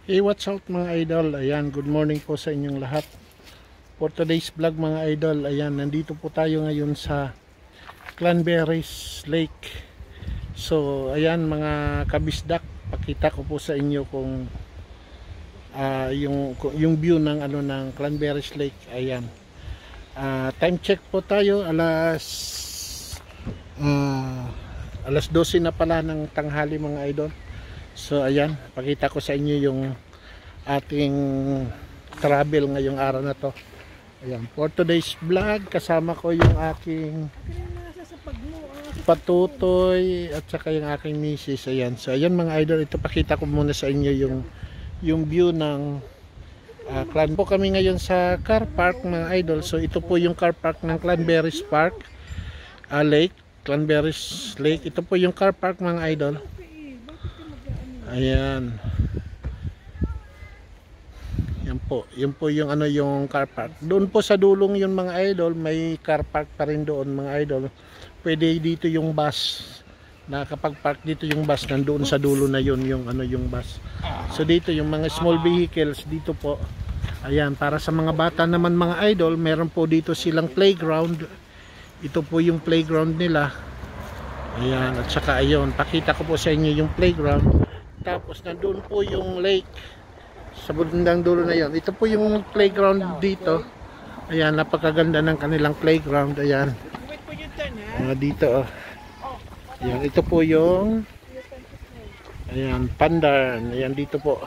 Hey, what's up mga idol? Ayan, good morning po sa inyong lahat. For today's vlog mga idol, ayan, nandito po tayo ngayon sa Cranberries Lake. So, ayan mga kabisdak, pakita ko po sa inyo kung yung view ng ng Cranberries Lake. Ayan. Time check po tayo, alas 12 na pala ng tanghali mga idol. So ayan, pakita ko sa inyo yung ating travel ngayong araw na to. Ayan, for today's vlog, kasama ko yung aking patutoy at saka yung aking misis. Ayan, so ayan mga idol, ito pakita ko muna sa inyo yung view ng Clan. Po kami ngayon sa car park mga idol. So ito po yung car park ng Cranberries Park Lake, Cranberries Lake. Ito po yung car park mga idol. Ayan. Yan po yung yung car park. Doon po sa dulong yun mga idol, may car park pa rin doon mga idol. Pwede dito yung bus. Nakapag-park dito yung bus, nandoon sa dulo na yun yung yung bus. So dito yung mga small vehicles dito po. Ayan, para sa mga bata naman mga idol, meron po dito silang playground. Ito po yung playground nila. Ayan, at saka ayun, pakita ko po sa inyo yung playground. Tapos nandoon po yung lake sa bundang dulo na yon. Ito po yung playground dito. Ayan, napakaganda ng kanilang playground. Ayan. Dito oh. Ayan, ito po yung pandan. Ayan, dito po.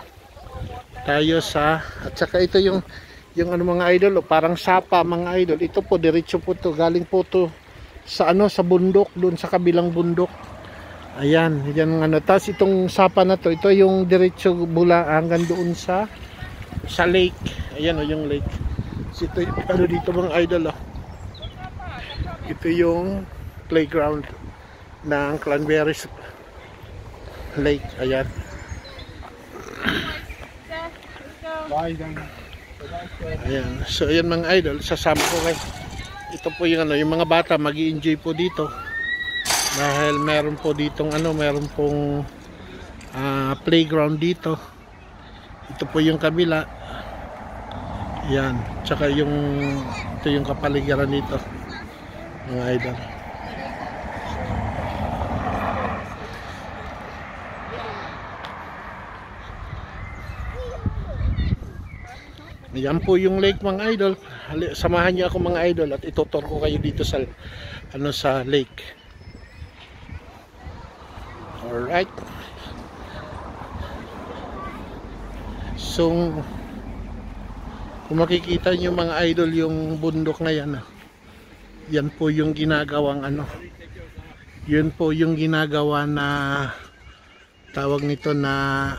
Tayo sa, at saka ito yung mga idol, parang sapa mga idol. Ito po diretso po to, galing po to sa sa bundok, doon sa kabilang bundok. Ayan, yan tapos itong sapa na to, ito yung diretso mula hanggang doon sa lake. Ayan yung lake. So, ito dito mga idol Ito yung playground ng Cranberries Lake. Ayan. Ayan. So ayan mga idol, sasama ko kayo. Ito po yung yung mga bata magi-enjoy po dito. Dahil meron po ditong meron pong playground dito. Ito po yung kabila. Yan, tsaka ito yung kapaligiran dito mga idol. Yan po yung lake mga idol. Samahan niyo ako mga idol at itutur ko kayo dito sa sa lake. Alright. So kung makikita nyo mga idol yung bundok na yan yan po yung ginagawang yun po yung ginagawa na tawag nito na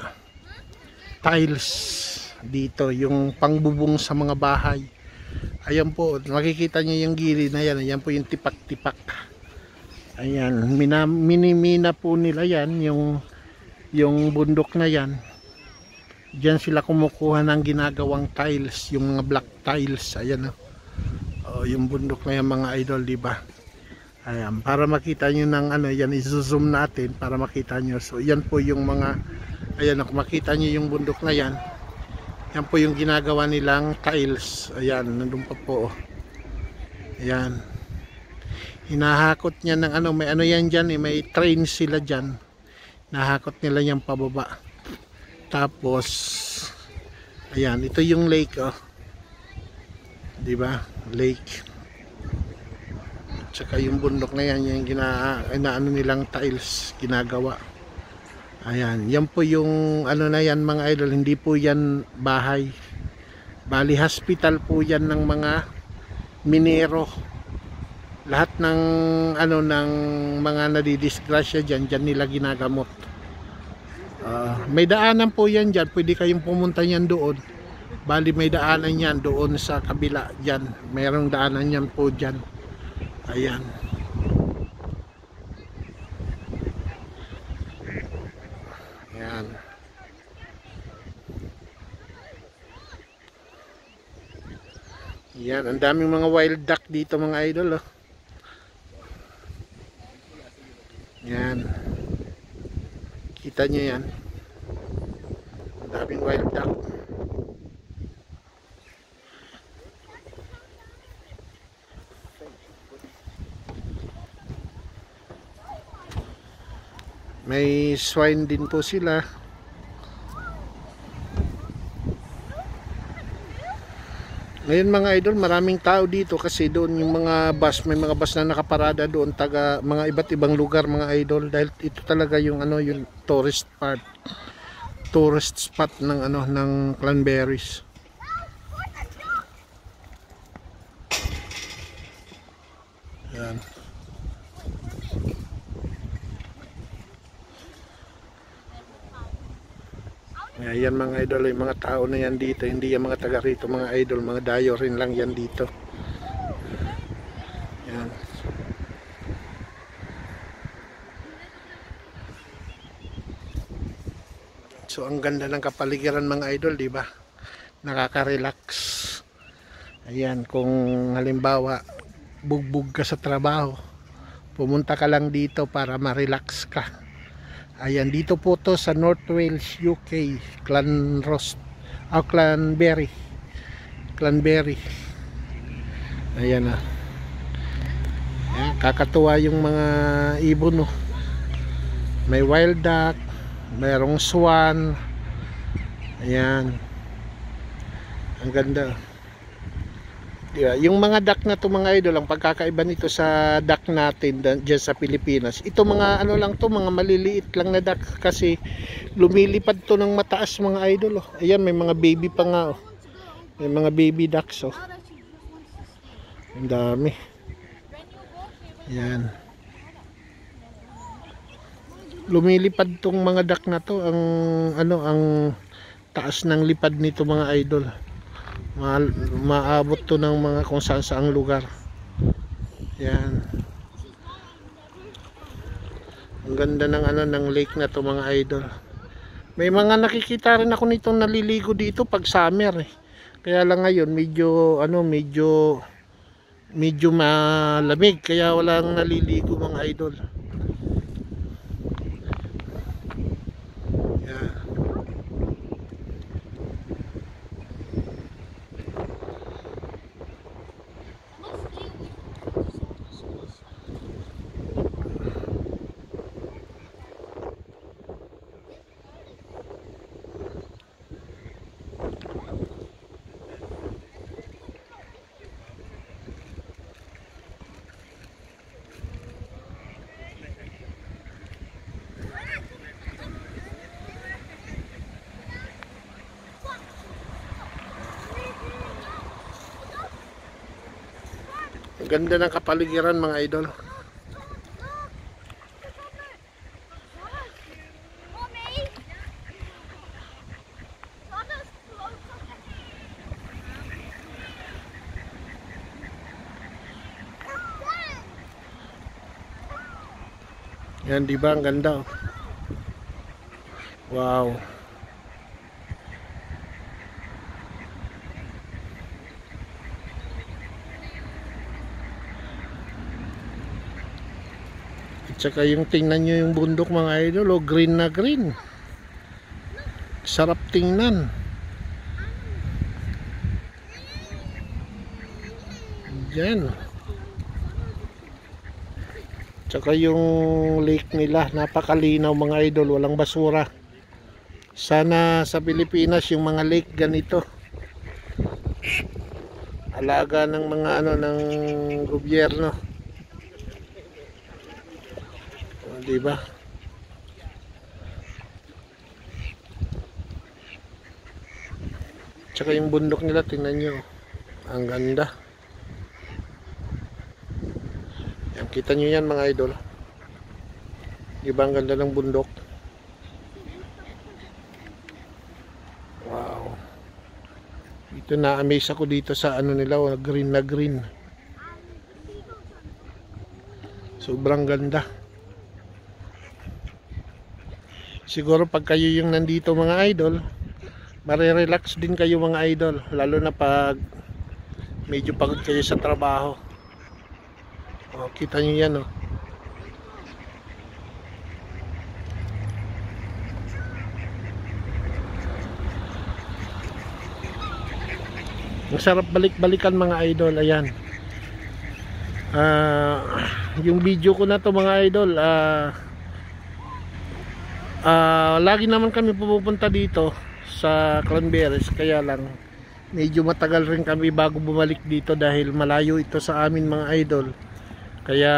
tiles dito, yung pangbubong sa mga bahay. Ayan po, makikita nyo yung gilid na yan. Ayan po yung tipak-tipak. Ayan, minimina po nila yan, yung bundok na yan. Diyan sila kumukuha ng ginagawang tiles, yung mga black tiles. Ayan yung bundok na yan mga idol, di ba? Ayan, para makita nyo ng yan, i-zoom natin para makita nyo. So, yan po yung mga, ayan, kung makita nyo yung bundok na yan, yan po yung ginagawa nilang tiles. Ayan, nandun pa po. Ayan. Hinahakot niya ng may yan dyan may train sila dyan. Nahakot nila yung pababa. Tapos ayan, ito yung lake diba? Lake. Tsaka yung bundok na yan, yung nilang tiles ginagawa. Ayan, yan po yung na yan mga idol, hindi po yan bahay. Bali hospital po yan ng mga minero. Lahat ng ng mga nadidisgrasya dyan nila ginagamot. May daanan po yan dyan, pwede kayong pumunta yan doon. Bali may daanan yan doon sa kabila dyan, mayroong daanan yan po dyan. Ayan. Ayan. Yan, ang daming mga wild duck dito mga idol Yan. Kita nyo yan. daming wild duck. May swine din po sila. Ngayon mga idol, maraming tao dito kasi doon yung mga bus, may mga bus na nakaparada doon taga mga iba't ibang lugar mga idol, dahil ito talaga yung ano, yung tourist spot ng ano, ng Cranberries. Yan. Yan mga idol, yung mga tao na yan dito, hindi yung mga taga rito mga idol, mga dayo rin lang yan dito. Yan. So ang ganda ng kapaligiran mga idol, di ba? Nakaka-relax. Ayan, kung halimbawa bugbog ka sa trabaho, pumunta ka lang dito para ma-relax ka. Ayan, dito po to sa North Wales, UK, Cranberry. Ayan ah. Ayan, kakatuwa yung mga ibon, no. May wild duck, mayroong swan. Ayan. Ang ganda. Yeah, yung mga duck na to mga idol, ang pagkakaiba nito sa duck natin dyan sa Pilipinas, ito mga ano lang to, mga maliliit lang na duck kasi lumilipad to ng mataas mga idol, oh. Ayan, may mga baby pa nga, oh. May mga baby ducks, oh. Ang dami. Ayan, lumilipad tong mga duck na to, ang ano, ang taas ng lipad nito mga idol. Maabot to ng mga kung saan saang lugar. Yan. Ang ganda ng ano, ng lake na to mga idol. May mga nakikita rin ako nitong naliligo dito pag summer, eh. Kaya lang ngayon medyo ano, medyo malamig kaya walang naliligo mga idol. Yan. Ganda ng kapaligiran mga idol. Yan, di ba ang ganda, oh. Wow. Tsaka yung tingnan nyo yung bundok mga idol, oh, green na green. Sarap tingnan. Yan. Tsaka yung lake nila, napakalinaw mga idol, walang basura. Sana sa Pilipinas yung mga lake ganito. Alaga ng mga ano, ng gobyerno. Diba? Tsaka yung bundok nila, tingnan nyo, ang ganda. Yan, kita nyo yan mga idol, diba ang ganda ng bundok? Wow. Ito, na-amaze ako dito sa ano nila, green na green. Sobrang ganda. Siguro pag kayo yung nandito mga idol, marirelax din kayo mga idol, lalo na pag medyo pagod kayo sa trabaho. O, kita nyo yan, oh. Ang sarap balik-balikan mga idol. Ayan. Yung video ko na to mga idol, lagi naman kami pupunta dito sa Cranberries, kaya lang medyo matagal rin kami bago bumalik dito dahil malayo ito sa amin mga idol. Kaya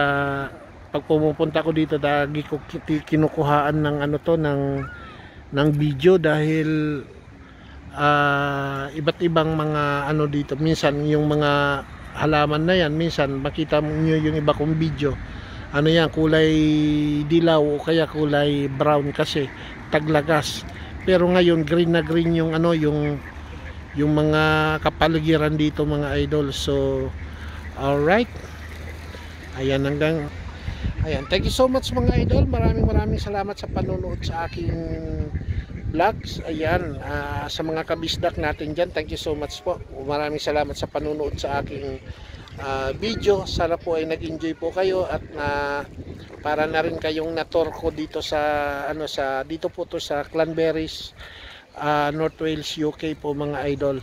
pag pumupunta ko dito, lagi ko kinukuhaan ng ano to, ng video dahil iba't ibang mga ano dito. Minsan yung mga halaman na yan, minsan makita nyo yung iba kong video, ano yan, kulay dilaw o kaya kulay brown kasi taglagas. Pero ngayon green na green yung ano, yung mga kapaligiran dito mga idol. So alright, ayan, ayan, thank you so much mga idol. Maraming salamat sa panonood sa aking vlogs. Ayan, sa mga kabisdak natin dyan, thank you so much po. Maraming salamat sa panonood sa aking video. Sana po ay nag-enjoy po kayo at para na rin kayong natorko dito sa dito po to sa Cranberries, North Wales, UK po mga idol.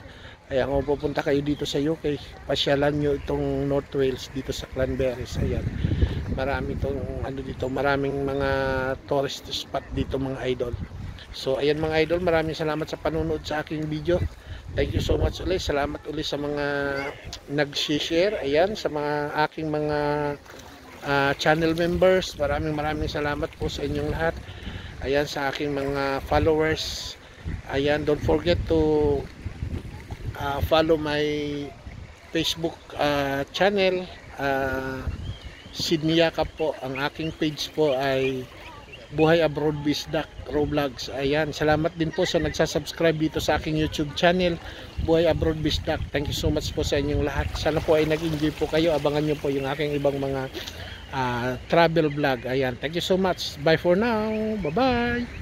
Ayan, kung pupunta kayo dito sa UK, pasyalan nyo itong North Wales dito sa Cranberries. Ayan, marami itong dito, maraming mga tourist spot dito mga idol. So ayan mga idol, maraming salamat sa panonood sa aking video. Thank you so much ulit. Salamat ulit sa mga nag-share. Ayan, sa mga aking mga channel members. Maraming salamat po sa inyong lahat. Ayan, sa aking mga followers. Ayan, don't forget to follow my Facebook channel, Sydney Yakap po. Ang aking page po ay Buhay Abroad Bisdak Roblogs. Ayan, salamat din po sa nagsasubscribe dito sa aking YouTube channel, Buhay Abroad Bisdak. Thank you so much po sa inyong lahat. Sana po ay nag-enjoy po kayo. Abangan nyo po yung aking ibang mga travel vlog. Ayan, thank you so much. Bye for now. Bye bye.